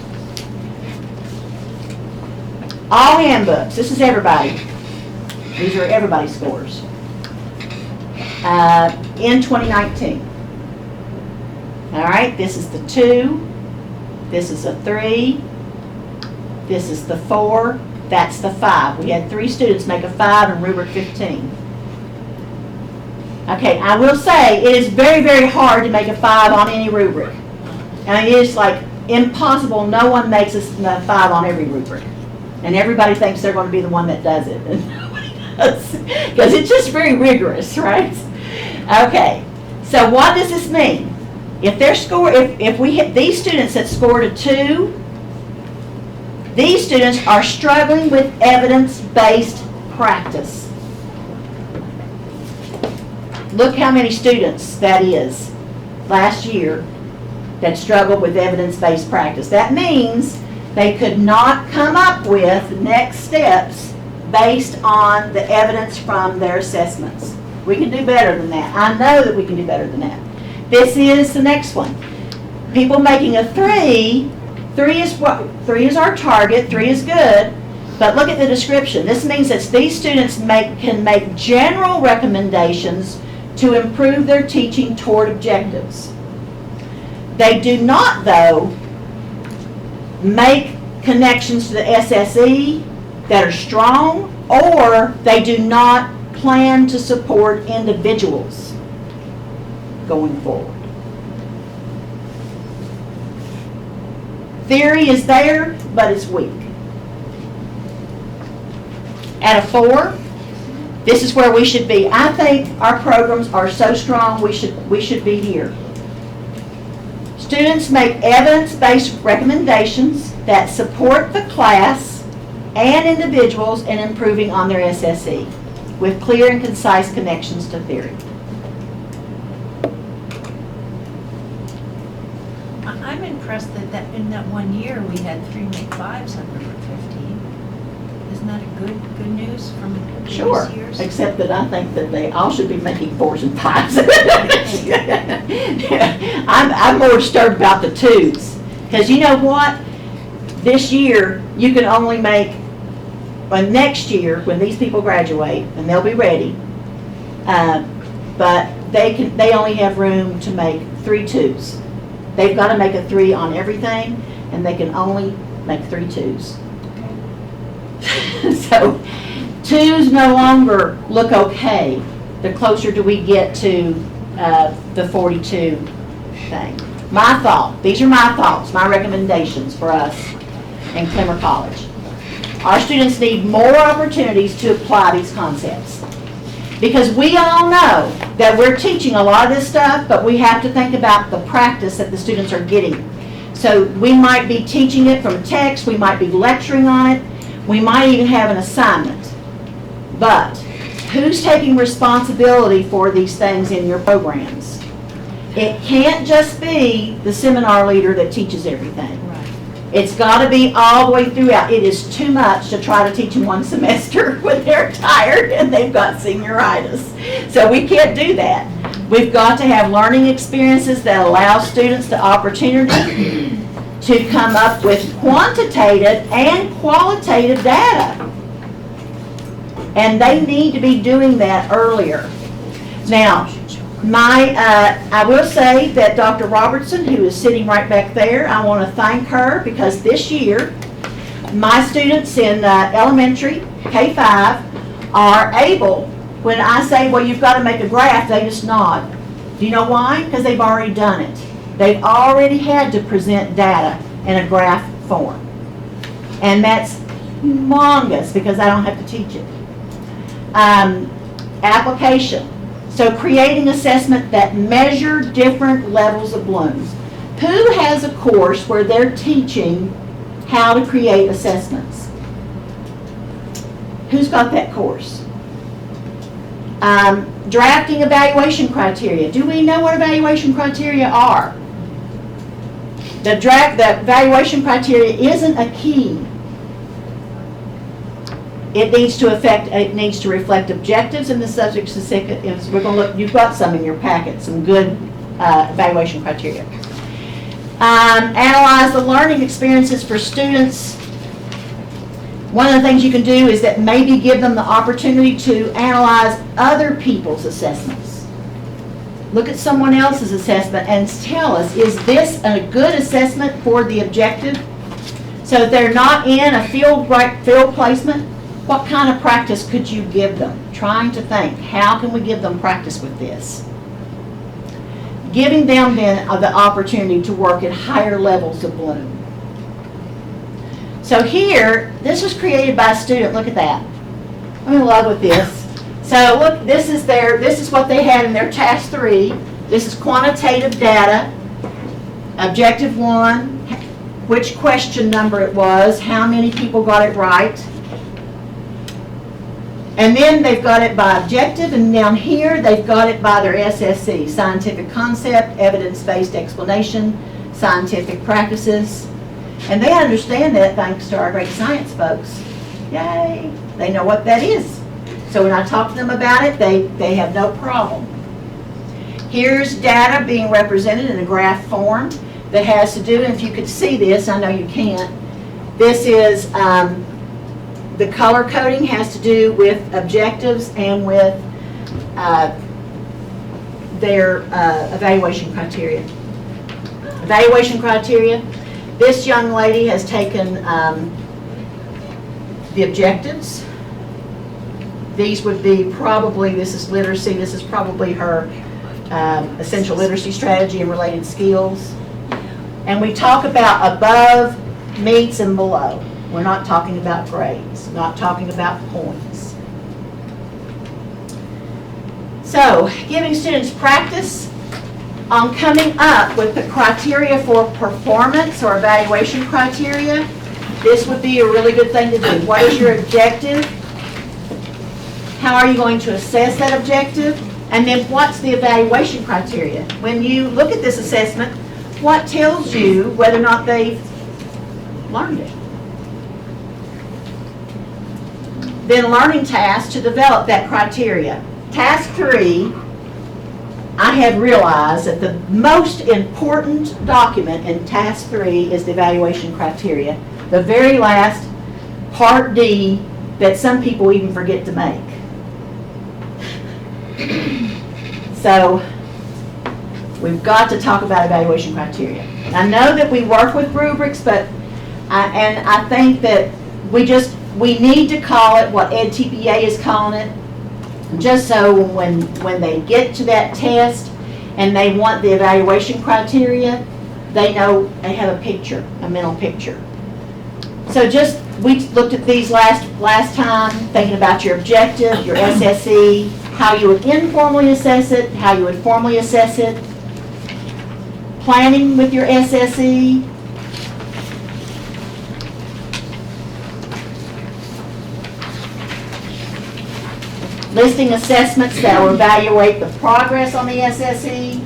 All handbooks, this is everybody. These are everybody's scores. In 2019. All right, this is the 2, this is a 3, this is the 4, that's the 5. We had 3 students make a 5 in Rubric 15. Okay, I will say, it is very, very hard to make a 5 on any rubric. And it is like impossible, no one makes a 5 on every rubric. And everybody thinks they're going to be the one that does it, and nobody does. Because it's just very rigorous, right? Okay, so what does this mean? If their score, if we hit these students that scored a 2, these students are struggling with evidence-based practice. Look how many students that is last year that struggled with evidence-based practice. That means they could not come up with next steps based on the evidence from their assessments. We can do better than that. I know that we can do better than that. This is the next one. People making a 3 is what? 3 is our target, 3 is good, but look at the description. This means that these students can make general recommendations to improve their teaching toward objectives. They do not, though, make connections to the SSE that are strong, or they do not plan to support individuals going forward. Theory is there, but it's weak. At a 4, this is where we should be. I think our programs are so strong, we should be here. Students make evidence-based recommendations that support the class and individuals in improving on their SSE with clear and concise connections to theory. I'm impressed that in that 1 year, we had 3 make 5s on number 15. Isn't that a good news from previous Sure, years? except that I think that they all should be making 4s and 5s. I'm more disturbed about the 2s. Because you know what? This year, you can only make, well, next year, when these people graduate, and they'll be ready, but they only have room to make 3 2s. They've got to make a 3 on everything, and they can only make 3 2s. So 2s no longer look okay the closer do we get to the 42 thing. My thought, these are my thoughts, my recommendations for us in Clemmer College. Our students need more opportunities to apply these concepts. Because we all know that we're teaching a lot of this stuff, but we have to think about the practice that the students are getting. So we might be teaching it from text, we might be lecturing on it, we might even have an assignment. But who's taking responsibility for these things in your programs? It can't just be the seminar leader that teaches everything. It's got to be all the way throughout. It is too much to try to teach them one semester when they're tired and they've got senioritis. So we can't do that. We've got to have learning experiences that allow students the opportunity to come up with quantitative and qualitative data. And they need to be doing that earlier. Now, I will say that Dr. Robertson, who is sitting right back there, I want to thank her because this year, my students in elementary, K-5, are able, when I say, well, you've got to make a graph, they just nod. Do you know why? Because they've already done it. They've already had to present data in a graph form. And that's humongous because I don't have to teach it. Application. So creating assessment that measure different levels of bloom. Who has a course where they're teaching how to create assessments? Who's got that course? Drafting evaluation criteria. Do we know what evaluation criteria are? The evaluation criteria isn't a key. It needs to reflect objectives in the subject specific. We're going to look. You've got some in your packet, some good evaluation criteria. Analyze the learning experiences for students. One of the things you can do is that maybe give them the opportunity to analyze other people's assessments. Look at someone else's assessment and tell us, is this a good assessment for the objective? So if they're not in a field placement, what kind of practice could you give them? trying to think, how can we give them practice with this? Giving them then the opportunity to work at higher levels of bloom. So here, this was created by a student, look at that. I'm in love with this. So look, this is what they had in their task 3. This is quantitative data. Objective 1, which question number it was, how many people got it right. And then they've got it by objective, and down here they've got it by their SSC, scientific concept, evidence-based explanation, scientific practices. And they understand that thanks to our great science folks. Yay! They know what that is. So when I talk to them about it, they have no problem. Here's data being represented in a graph form that has to do, and if you could see this, I know you can't, this is, the color coding has to do with objectives and with their evaluation criteria. Evaluation criteria, this young lady has taken the objectives. These would be probably, this is literacy, this is probably her essential literacy strategy and related skills. And we talk about above, meets, and below. We're not talking about grades, not talking about points. So, giving students practice on coming up with the criteria for performance or evaluation criteria. This would be a really good thing to do. What is your objective? How are you going to assess that objective? And then what's the evaluation criteria? When you look at this assessment, what tells you whether or not they've learned it? Then learning tasks to develop that criteria. Task 3, I have realized that the most important document in task 3 is the evaluation criteria. The very last, part D, that some people even forget to make. So, we've got to talk about evaluation criteria. I know that we work with rubrics, but I think that we need to call it what edTPA is calling it, just so when they get to that test and they want the evaluation criteria, they know they have a picture, a mental picture. So we looked at these last time, thinking about your objective, your SSE, how you would informally assess it, how you would formally assess it, planning with your SSE, listing assessments that will evaluate the progress on the SSE.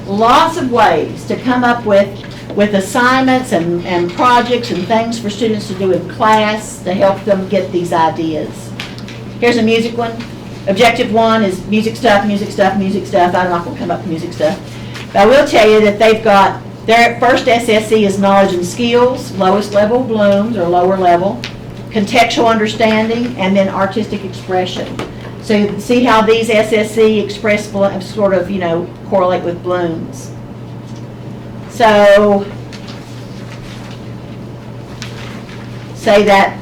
Lots of ways to come up with assignments and projects and things for students to do in class to help them get these ideas. Here's a music one. Objective 1 is music stuff, music stuff, music stuff. I'm not going to come up with music stuff. But I will tell you that they've got, their first SSE is knowledge and skills, lowest level blooms or lower level, contextual understanding, and then artistic expression. So you can see how these SSE express sort of, correlate with blooms. So, say that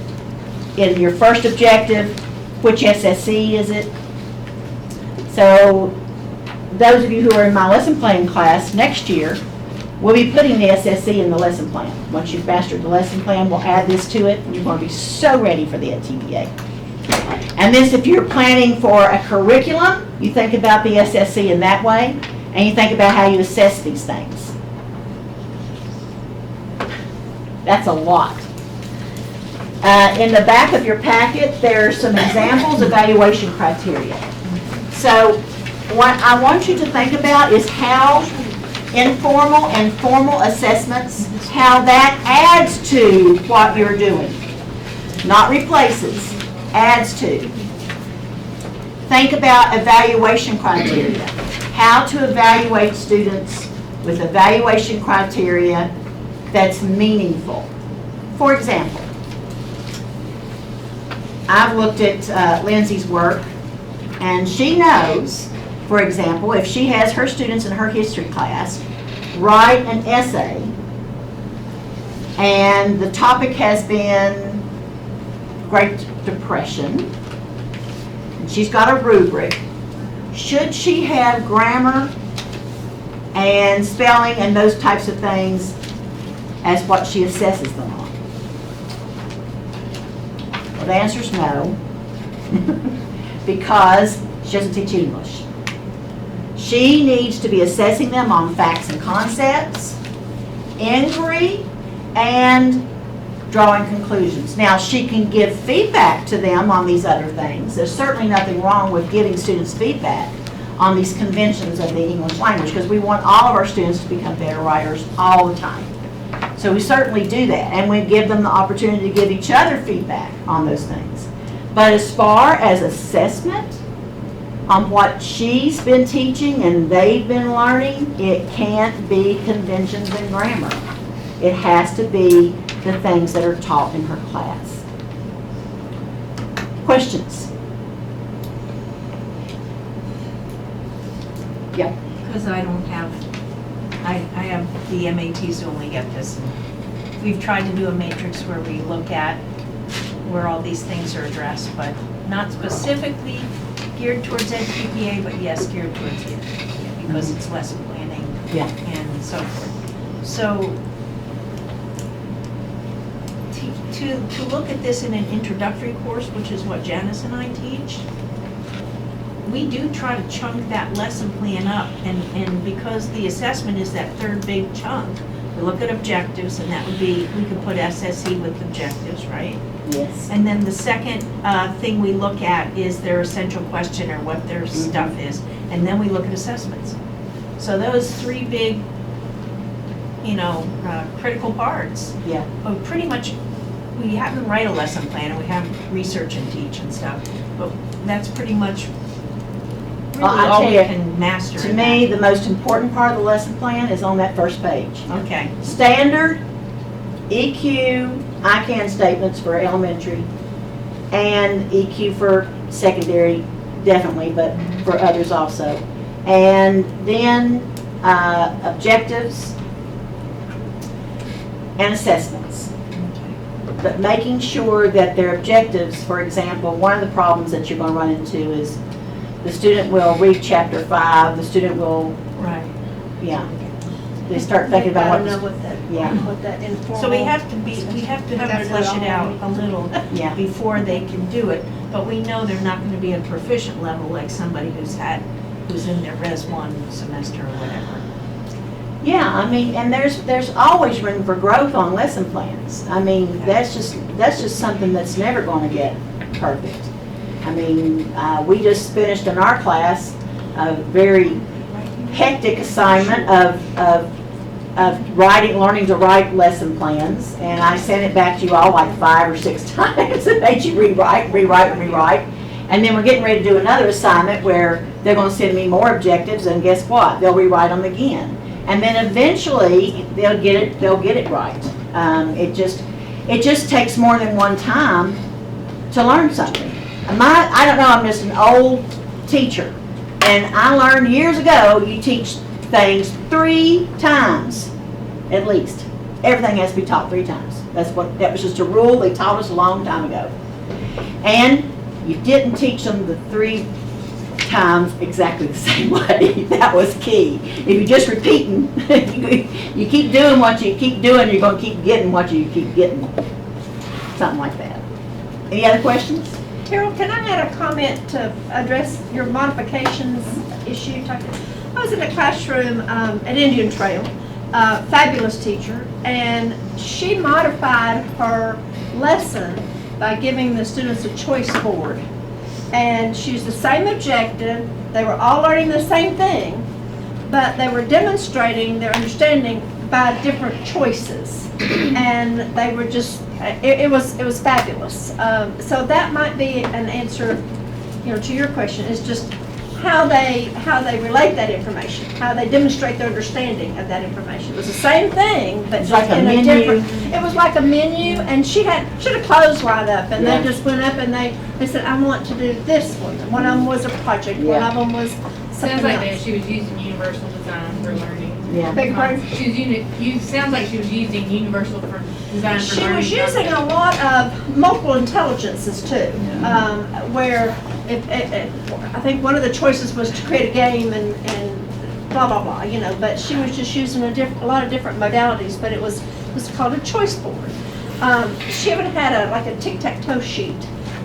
in your first objective, which SSE is it? So, those of you who are in my lesson plan class next year, we'll be putting the SSE in the lesson plan. Once you've mastered the lesson plan, we'll add this to it, and you're going to be so ready for the edTPA. And this, if you're planning for a curriculum, you think about the SSE in that way, and you think about how you assess these things. That's a lot. In the back of your packet, there are some examples of evaluation criteria. So what I want you to think about is how informal and formal assessments, how that adds to what you're doing. Not replaces, adds to. Think about evaluation criteria. How to evaluate students with evaluation criteria that's meaningful. For example, I've looked at Lindsay's work, and she knows, for example, if she has her students in her history class write an essay, and the topic has been Great Depression, and she's got a rubric, should she have grammar and spelling and those types of things as what she assesses them on? Well, the answer is no, because she doesn't teach English. She needs to be assessing them on facts and concepts, inquiry, and drawing conclusions. Now, she can give feedback to them on these other things. There's certainly nothing wrong with giving students feedback on these conventions of the English language, because we want all of our students to become better writers all the time. So we certainly do that, and we give them the opportunity to give each other feedback on those things. But as far as assessment on what she's been teaching and they've been learning, it can't be conventions and grammar. It has to be the things that are taught in her class. Questions? Yeah. Because I don't have, I have the MATs who only get this. We've tried to do a matrix where we look at where all these things are addressed, but not specifically geared towards edTPA, but yes, geared towards edTPA, because it's lesson planning and so forth. So to look at this in an introductory course, which is what Janice and I teach, we do try to chunk that lesson plan up, and because the assessment is that third big chunk, we look at objectives, and that would be, we could put SSE with objectives, right? Yes. And then the second thing we look at is their essential question or what their stuff is, and then we look at assessments. So those three big, critical parts. Yeah. Well, pretty much, we have them write a lesson plan, and we have research and teach and stuff, but that's pretty much really Well, I'll all tell we you, can master. To in me, that. the most important part of the lesson plan is on that first page. Okay. Standard, EQ, I can statements for elementary, and EQ for secondary, definitely, but for others also. And then objectives and assessments. But making sure that their objectives, for example, one of the problems that you're going to run into is the student will read chapter 5, the student will, Right. they start thinking about what, know what that, yeah. what that informal. So we have to have Gotta them do flesh it it out all. a little Yeah. before they can do it, but we know they're not gonna be at proficient level like somebody who's in their Res 1 semester or whatever. Yeah, I mean, and there's always room for growth on lesson plans. I mean, that's just something that's never going to get perfect. I mean, we just finished in our class a very hectic assignment of learning to write lesson plans, and I sent it back to you all like 5 or 6 times. It made you rewrite, and then we're getting ready to do another assignment where they're going to send me more objectives, and guess what? They'll rewrite them again. And then eventually they'll get it right. It just takes more than one time to learn something. I don't know, I'm just an old teacher, and I learned years ago you teach things 3 times at least. Everything has to be taught 3 times. That was just a rule they taught us a long time ago. And you didn't teach them the 3 times exactly the same way. That was key. If you're just repeating, you keep doing what you keep doing, you're going to keep getting what you keep getting. Something like that. Any other questions? Carol, can I add a comment to address your modifications issue? I was in a classroom at Indian Trail, fabulous teacher, and she modified her lesson by giving the students a choice board. And she used the same objective, they were all learning the same thing, but they were demonstrating their understanding by different choices. And they were just, it was fabulous. So that might be an answer, to your question, is just how they relate that information, how they demonstrate their understanding of that information. It was the same thing, but It's like a in a menu. different. It was like a menu, and should have clothes right up, and Yeah. they just went up and they said, I want to do this one. One of them was a project, one Yeah. of them was sounds like that she was using universal design for learning. Yeah. Beg your pardon? She was sounds like she was using universal for design for She learning. was using a lot of multiple intelligences too, where I think one of the choices was to create a game and blah, blah, blah, but she was just using a lot of different modalities, but it was called a choice board. She even had like a tic-tac-toe sheet,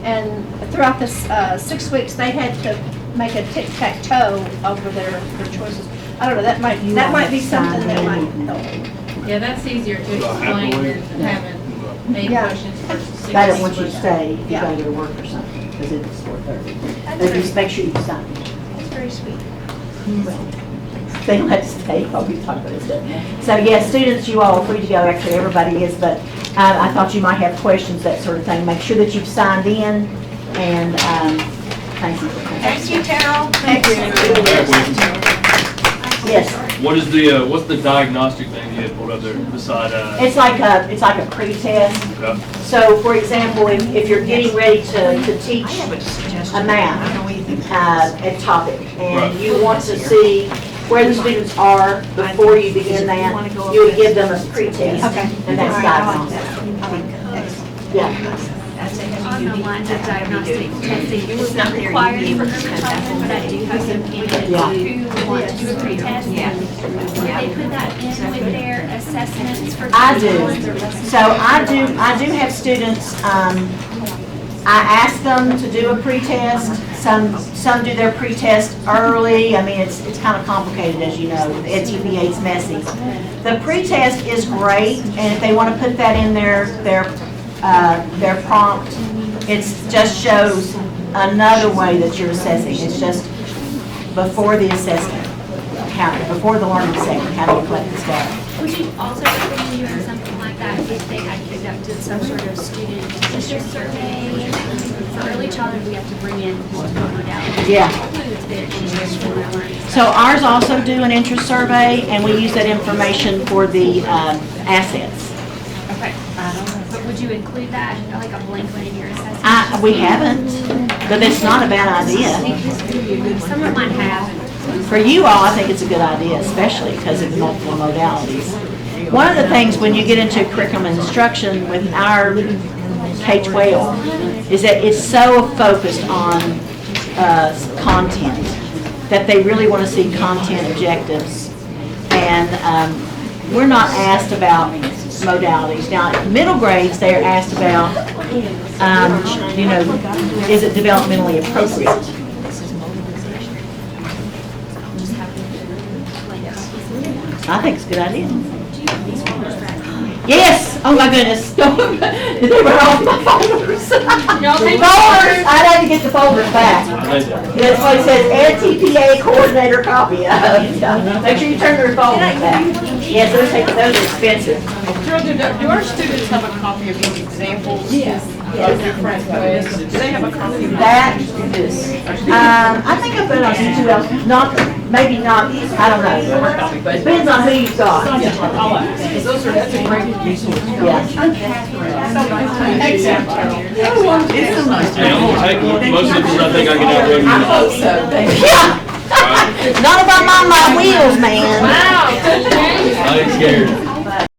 and throughout this 6 weeks, they had to make a tic-tac-toe over their choices. I don't know, that might be something that might help. Yeah, that's easier to explain than having 8 Yeah. questions versus 16. They don't want you to stay if you Yeah. go to work or something, because it's 4:30. That's But very- just make sure you sign. That's very sweet. They let us stay while we talk about this. So yes, students, you all are free to go, actually everybody is, but I thought you might have questions, that sort of thing. Make sure that you've signed in, and thank you. Thank you, Carol. Thank you. Yes, What's the diagnostic thing you had pulled up there beside, it's like a pretest. yeah. So for example, if you're getting ready to teach I have a suggestion. a math, I don't know what you think. a topic, and Right. you want to see where the students are before you begin that, you would give them a pretest. Okay. And that's I like diagnostic. that. I like that. Yeah. That's a On heavy the duty. lines of That's how we do diagnostic it. testing, It's it's not not very required easy for to every spend that child, whole but I day. do have some candidates Yeah. who want to do a pretest. Yeah. They put that in with their assessments for. I do. So I do have students, I ask them to do a pretest. Some do their pretest early. I mean, it's kind of complicated, as you know. edTPA is messy. The pretest is great, and if they want to put that in their prompt, it just shows another way that you're assessing. It's just before the assessment, before the learning segment, how do you collect this data? Would you also recommend doing something like that if they had conducted some sort of student interest survey? For early childhood, we have to bring in multiple modalities. Yeah. Includes their interest for their learning. So ours also do an interest survey, and we use that information for the assets. Okay. But would you include that, like a blank one in your assessment? We haven't, but it's not a bad idea. Someone might have. For you all, I think it's a good idea, especially because of the multiple modalities. One of the things when you get into curriculum instruction with our K-12 is that it's so focused on content, that they really want to see content objectives. And we're not asked about modalities. Now, middle grades, they're asked about, is it developmentally appropriate? I think it's a good idea. Yes! Oh my goodness. They were off my folders. Folders! I had to get the folders back. That's what it says, edTPA coordinator copy. Make sure you turn your folders back. Yes, those are expensive. Carol, do our students have a copy of these examples? Yes. Of different ways? Do they have a copy of That is, I think I put it on C2L, maybe not, I don't know. Depends on who you've got. I'll ask, because that's a great resource. Yeah. Thanks, Carol. It's so nice. Hey, I'm gonna take one. Most of this, I think I can outrun you. I hope so, thank you. Yeah. Not about my wheels, man. Wow. I ain't scared.